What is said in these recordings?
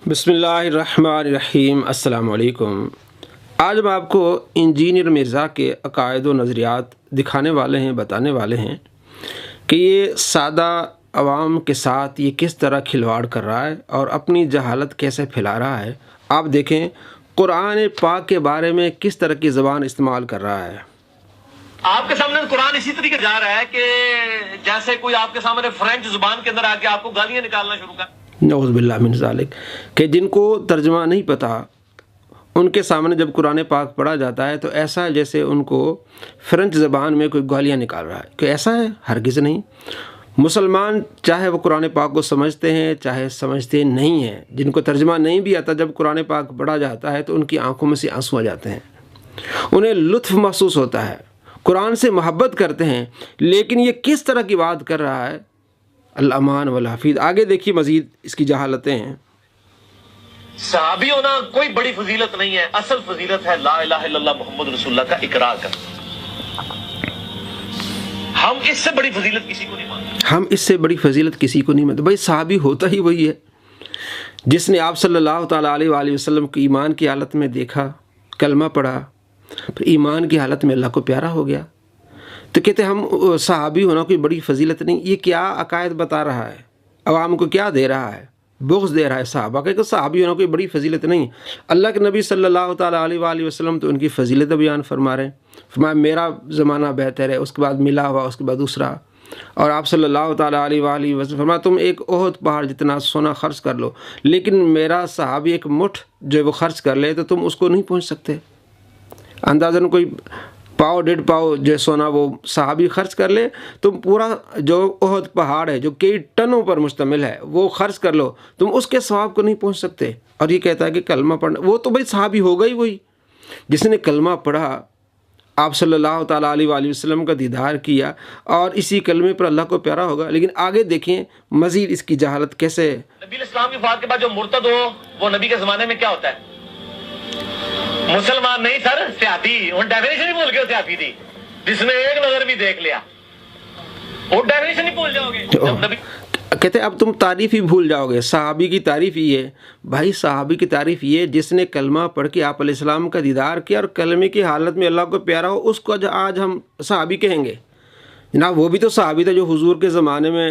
بسم اللہ الرحمن الرحیم۔ السلام علیکم۔ آج ہم آپ کو انجینئر مرزا کے عقائد و نظریات دکھانے والے ہیں، بتانے والے ہیں کہ یہ سادہ عوام کے ساتھ یہ کس طرح کھلواڑ کر رہا ہے اور اپنی جہالت کیسے پھیلا رہا ہے۔ آپ دیکھیں قرآن پاک کے بارے میں کس طرح کی زبان استعمال کر رہا ہے۔ آپ کے سامنے قرآن اسی طریقے جا رہا ہے کہ جیسے کوئی آپ کے سامنے فرینچ زبان کے اندر آ کے آپ کو گالیاں نکالنا شروع کر۔ نعوذ باللہ من ذالک، کہ جن کو ترجمہ نہیں پتہ ان کے سامنے جب قرآن پاک پڑھا جاتا ہے تو ایسا ہے جیسے ان کو فرینچ زبان میں کوئی گالیاں نکال رہا ہے، کہ ایسا ہے ہرگز نہیں۔ مسلمان چاہے وہ قرآن پاک کو سمجھتے ہیں چاہے سمجھتے نہیں ہیں، جن کو ترجمہ نہیں بھی آتا، جب قرآن پاک پڑھا جاتا ہے تو ان کی آنکھوں میں سے آنسو آ جاتے ہیں، انہیں لطف محسوس ہوتا ہے، قرآن سے محبت کرتے ہیں۔ لیکن یہ کس طرح کی بات کر رہا ہے، الامان والحفیظ۔ آگے دیکھیے مزید اس کی جہالتیں ہیں۔ صحابی ہونا کوئی بڑی فضیلت نہیں ہے، اصل فضیلت ہے لا الہ الا اللہ محمد رسول اللہ کا اقرار کرنا۔ ہم اس سے بڑی فضیلت کسی کو نہیں مانتے، ہم اس سے بڑی فضیلت کسی کو نہیں مانتے۔ بھائی صحابی ہوتا ہی وہی ہے جس نے آپ صلی اللہ تعالیٰ علیہ وآلہ وسلم کو ایمان کی حالت میں دیکھا، کلمہ پڑھا، پھر ایمان کی حالت میں اللہ کو پیارا ہو گیا۔ تو کہتے ہم صحابی ہونا کوئی بڑی فضیلت نہیں۔ یہ کیا عقائد بتا رہا ہے، عوام کو کیا دے رہا ہے، بغض دے رہا ہے صحابہ کہ صحابی ہونا کوئی بڑی فضیلت نہیں۔ اللہ کے نبی صلی اللہ تعالیٰ علیہ وآلہ وسلم تو ان کی فضیلت بیان فرما رہے ہیں، فرمایا میرا زمانہ بہتر ہے، اس کے بعد ملا ہوا، اس کے بعد دوسرا۔ اور آپ صلی اللہ تعالیٰ علیہ وآلہ وسلم فرمایا تم ایک احد پہاڑ جتنا سونا خرچ کر لو، لیکن میرا صحابی ایک مٹھ جو وہ خرچ کر لے تو تم اس کو نہیں پہنچ سکتے۔ اندازاً کوئی پاؤ ڈیڑھ پاؤ جو سونا وہ صحابی خرچ کر لے، تم پورا جو احد پہاڑ ہے جو کئی ٹنوں پر مشتمل ہے وہ خرچ کر لو، تم اس کے ثواب کو نہیں پہنچ سکتے۔ اور یہ کہتا ہے کہ کلمہ پڑھنا، وہ تو بھائی صحابی ہوگا ہی وہی جس نے کلمہ پڑھا، آپ صلی اللہ تعالیٰ علیہ وآلہ وسلم کا دیدار کیا اور اسی کلمے پر اللہ کو پیارا ہوگا۔ لیکن آگے دیکھیں مزید اس کی جہالت کیسے۔ نبی علیہ السلام کی وفات کے بعد جو مرتد ہو وہ نبی کے زمانے میں کیا ہوتا ہے؟ مسلمان نہیں سر، سیاسی۔ ان ڈیفینیشن ہی بھول گئے، سیاسی تھی جس نے ایک نظر بھی دیکھ لیا، وہ ڈیفینیشن ہی بھول جاؤ گے جب نبی۔ کہتے ہیں اب تم تعریف ہی بھول جاؤ گے۔ صحابی کی تعریف یہ ہے، بھائی صحابی کی تعریف یہ جس نے کلمہ پڑھ کے آپ علیہ السلام کا دیدار کیا اور کلمے کی حالت میں اللہ کو پیارا ہو، اس کو آج ہم صحابی کہیں گے۔ جناب وہ بھی تو صحابی تھا جو حضور کے زمانے میں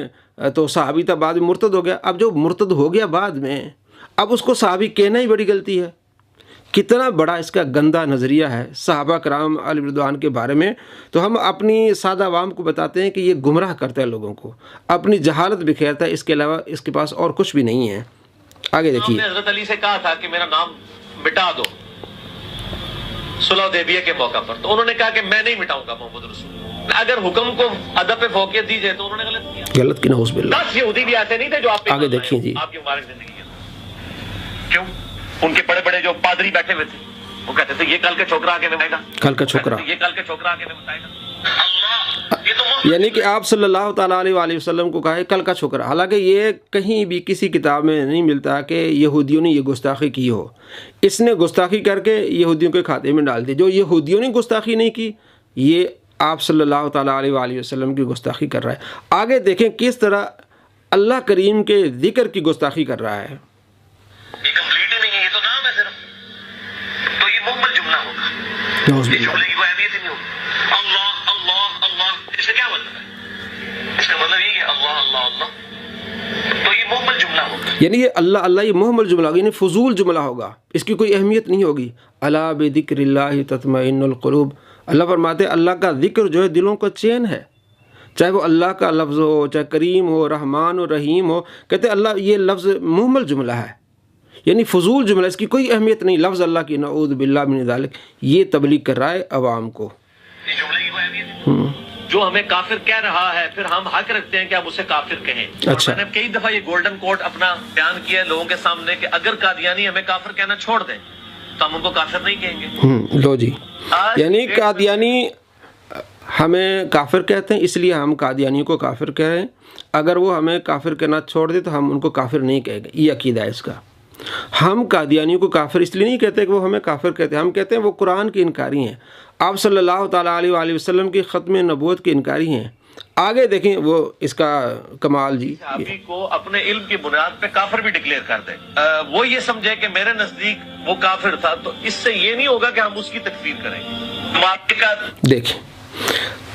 تو صحابی تھا، بعد میں مرتد ہو گیا۔ اب جو مرتد ہو گیا بعد میں، اب اس کو صحابی کہنا ہی بڑی غلطی ہے۔ کتنا بڑا اس کا گندا نظریہ ہے صحابہ کرام علیہ رضوان کے بارے میں۔ تو ہم اپنی سادہ عوام کو بتاتے ہیں کہ یہ گمراہ کرتا ہے لوگوں کو، اپنی جہالت بکھیرتا ہے، اس کے علاوہ اس کے پاس اور کچھ بھی نہیں ہے۔ آگے دیکھیے۔ حضرت علی سے کہا تھا کہ میرا نام مٹا دو صلح حدیبیہ کے موقع پر، تو انہوں نے کہا کہ میں نہیں مٹاؤں گا محمد رسول۔ اگر حکم کو ادب پہ فوقیت دی جائے تو انہوں نے غلط کیا۔ غلط کی نعوذ باللہ۔ 10 یہودی بھی ایسے نہیں تھے جو آپ پہ آگے دیکھیں جی۔ آپ کی مبارک زندگی ہے۔ کیوں؟ ان کے بڑے بڑے جو پادری بیٹھے ہوئے تھے وہ کہتے تھے یہ کل کے چھوکرا آ کے میں بتائے گا، کل کا چھوکرا، یہ کل کے چھوکرا آ کے میں بتائے گا۔ اللہ، یہ تو یعنی کہ آپ صلی اللہ تعالیٰ علیہ وآلہ وسلم کو کہا ہے کل کا چھوکرا۔ حالانکہ یہ کہیں بھی کسی کتاب میں نہیں ملتا کہ یہودیوں نے یہ گستاخی کی ہو۔ اس نے گستاخی کر کے یہودیوں کے کھاتے میں ڈال دی۔ جو یہودیوں نے گستاخی نہیں کی، یہ آپ صلی اللہ تعالیٰ علیہ وآلہ وسلم کی گستاخی کر رہا ہے۔ آگے دیکھیں کس طرح اللہ کریم کے ذکر کی گستاخی کر رہا ہے۔ یہ کمپلیٹ ہی نہیں ہے، یہ تو نام ہے صرف، تو یہ مکمل جملہ ہوگا، اس جملے کی کوئی اہمیت ہی نہیں ہوگی۔ اللہ اللہ اللہ، اس کا کیا مطلب ہے؟ اس کا مطلب یہ ہے اللہ اللہ اللہ، تو یہ مکمل جملہ ہوگا، یعنی یہ اللہ اللہ یہ محمل جملہ ہوگا، یعنی فضول جملہ ہوگا، اس کی کوئی اہمیت نہیں ہوگی۔ الا بذکر اللہ تطمئن القلوب، اللہ فرماتے ہیں اللہ کا ذکر جو ہے دلوں کا چین ہے، چاہے وہ اللہ کا لفظ ہو، چاہے کریم ہو، رحمان ہو، رحیم ہو۔ کہتے ہیں اللہ یہ لفظ محمل جملہ ہے، یعنی فضول جملہ، اس کی کوئی اہمیت نہیں، لفظ اللہ کی، نعوذ باللہ من ذالک۔ یہ تبلیغ کر رہا ہے عوام کو۔ اس جملے کی کوئی اہمیت نہیں۔ جو ہمیں کافر کہہ رہا ہے پھر ہم حق رکھتے ہیں کہ آپ اسے کافر کہیں۔ اچھا، میں نے کئی دفعہ یہ گولڈن کوٹ اپنا بیان کیا ہے لوگوں کے سامنے کہ اگر قادیانی ہمیں کافر کہنا چھوڑ دیں تو ہم ان کو کافر نہیں کہیں گے۔ لو جی، یعنی قادیانی ہمیں کافر کہتے ہیں، اس لیے ہم قادیانیوں کو کافر کہہ رہے ہیں۔ اگر وہ ہمیں کافر کہنا چھوڑ دے تو ہم ان کو کافر نہیں کہیں گے۔ یہ عقیدہ ہے اس کا۔ ہم قادیانیوں کو کافر اس لیے نہیں کہتے کہ وہ ہمیں کافر کہتے ہیں، ہم کہتے ہیں وہ قرآن کے انکاری ہیں، آپ صلی اللہ تعالیٰ علیہ وآلہ وسلم کی ختم نبوت کے انکاری ہیں، آگے دیکھیں وہ اس کا کمال جی، صحابی کو اپنے علم کی بنیاد پہ کافر بھی ڈکلیئر کر دیں، وہ یہ سمجھے کہ میرے نزدیک وہ کافر تھا، تو اس سے یہ نہیں ہوگا کہ ہم اس کی تکفیر کریں گے۔ دیکھیں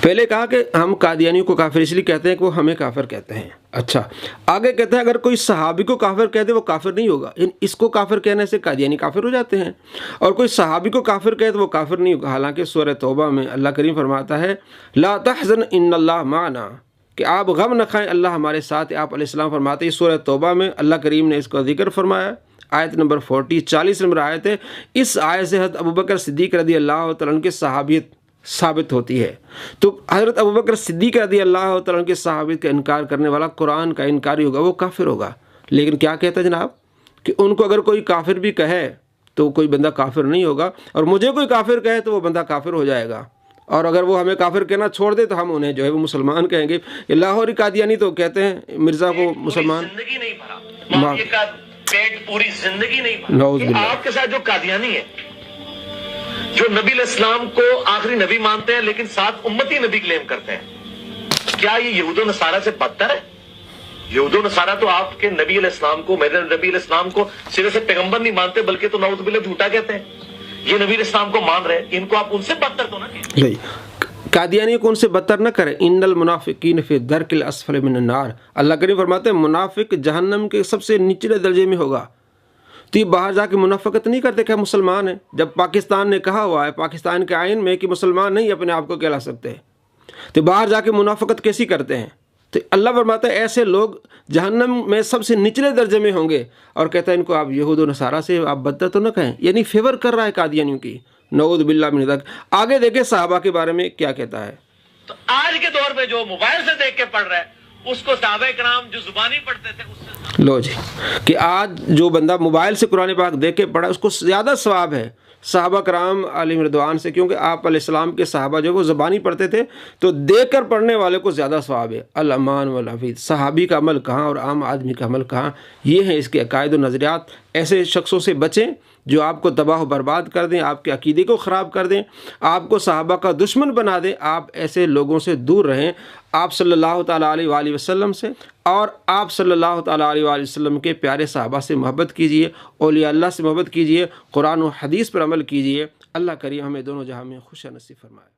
پہلے کہا کہ ہم قادیانیوں کو کافر اس لیے کہتے ہیں کہ وہ ہمیں کافر کہتے ہیں، اچھا آگے کہتے ہیں اگر کوئی صحابی کو کافر کہتے وہ کافر نہیں ہوگا، اس کو کافر کہنے سے قادیانی کافر ہو جاتے ہیں، اور کوئی صحابی کو کافر کہے تو وہ کافر نہیں ہوگا۔ حالانکہ سورہ توبہ میں اللہ کریم فرماتا ہے لا تحزن ان اللہ معنا، کہ آپ غم نہ کھائیں، اللہ ہمارے ساتھ ہے۔ آپ علیہ السلام فرماتے ہیں سورہ توبہ میں اللہ کریم نے اس کا ذکر فرمایا، آیت نمبر 40 نمبر آیت ہے۔ اس آیت سے حضرت ابوبکر صدیق رضی اللہ تعالیٰ عنہ کی صحابیت ثابت ہوتی ہے۔ تو حضرت ابوبکر صدیق رضی اللہ تعالیٰ عنہ کی صحابیت کا انکار کرنے والا قرآن کا انکاری ہوگا، وہ کافر ہوگا۔ لیکن کیا کہتا ہے جناب کہ ان کو اگر کوئی کافر بھی کہے تو کوئی بندہ کافر نہیں ہوگا، اور مجھے کوئی کافر کہے تو وہ بندہ کافر ہو جائے گا، اور اگر وہ ہمیں کافر کہنا چھوڑ دے تو ہم انہیں جو ہے وہ مسلمان کہیں گے۔ لاہوری قادیانی تو کہتے ہیں مرزا کو مسلمان، زندگی نہیں بھرا، پیٹ پوری زندگی نہیں بھرا۔ آپ کے ساتھ جو قادیانی ہے، جو نبی علیہ السلام کو آخری نبی مانتے ہیں لیکن ساتھ امتی نبی کلیم کرتے ہیں، کیا یہ یہود و نصارہ سے بدتر ہے؟ یہود و نصارہ تو آپ کے نبی علیہ السلام کو، میرے نبی علیہ السلام کو سرے سے پیغمبر نہیں مانتے، بلکہ تو نعوذ باللہ جھوٹا کہتے ہیں۔ یہ نبی علیہ السلام کو مان رہے ہیں، ان کو آپ ان سے بدتر تو نہ کہیں۔ قادیانی کو ان سے بدتر نہ کریں، ان المنافقین فی الدرک الاسفل من النار، اللہ کریم فرماتے ہیں منافق جہنم کے سب سے نچلے درجے میں ہوگا۔ تو یہ باہر جا کے منافقت نہیں کرتے کہ ہم مسلمان ہیں، جب پاکستان نے کہا ہوا ہے پاکستان کے آئین میں کہ مسلمان نہیں اپنے آپ کو کہلا سکتے، تو باہر جا کے منافقت کیسی کرتے ہیں؟ تو اللہ فرماتا ہے ایسے لوگ جہنم میں سب سے نچلے درجے میں ہوں گے، اور کہتا ہے ان کو آپ یہود و نصارہ سے آپ بدتر تو نہ کہیں، یعنی فیور کر رہا ہے قادیانیوں کی، نعوذ باللہ من ذلک۔ آگے دیکھیں صحابہ کے بارے میں کیا کہتا ہے۔ تو آج کے دور میں جو موبائل سے دیکھ کے پڑھ رہا ہے اس کو صحابہ کرام جو زبانی پڑھتے تھے اس سے لو جی، کہ آج جو بندہ موبائل سے قرآن پاک دیکھ کے پڑھا اس کو زیادہ ثواب ہے صحابہ کرام علیہم رضوان سے، کیونکہ آپ علیہ السلام کے صحابہ جو وہ زبانی پڑھتے تھے تو دیکھ کر پڑھنے والے کو زیادہ ثواب ہے۔ الامان والحفیظ، صحابی کا عمل کہاں اور عام آدمی کا عمل کہاں، یہ ہیں اس کے عقائد و نظریات۔ ایسے شخصوں سے بچیں جو آپ کو تباہ و برباد کر دیں، آپ کے عقیدے کو خراب کر دیں، آپ کو صحابہ کا دشمن بنا دیں، آپ ایسے لوگوں سے دور رہیں۔ آپ صلی اللہ تعالیٰ علیہ وآلہ وسلم سے اور آپ صلی اللہ تعالیٰ علیہ وآلہ وسلم کے پیارے صحابہ سے محبت کیجیے، اولیاء اللہ سے محبت کیجیے، قرآن و حدیث پر عمل کیجیے۔ اللہ کریم ہمیں دونوں جہاں میں خوش نصیب فرمائے۔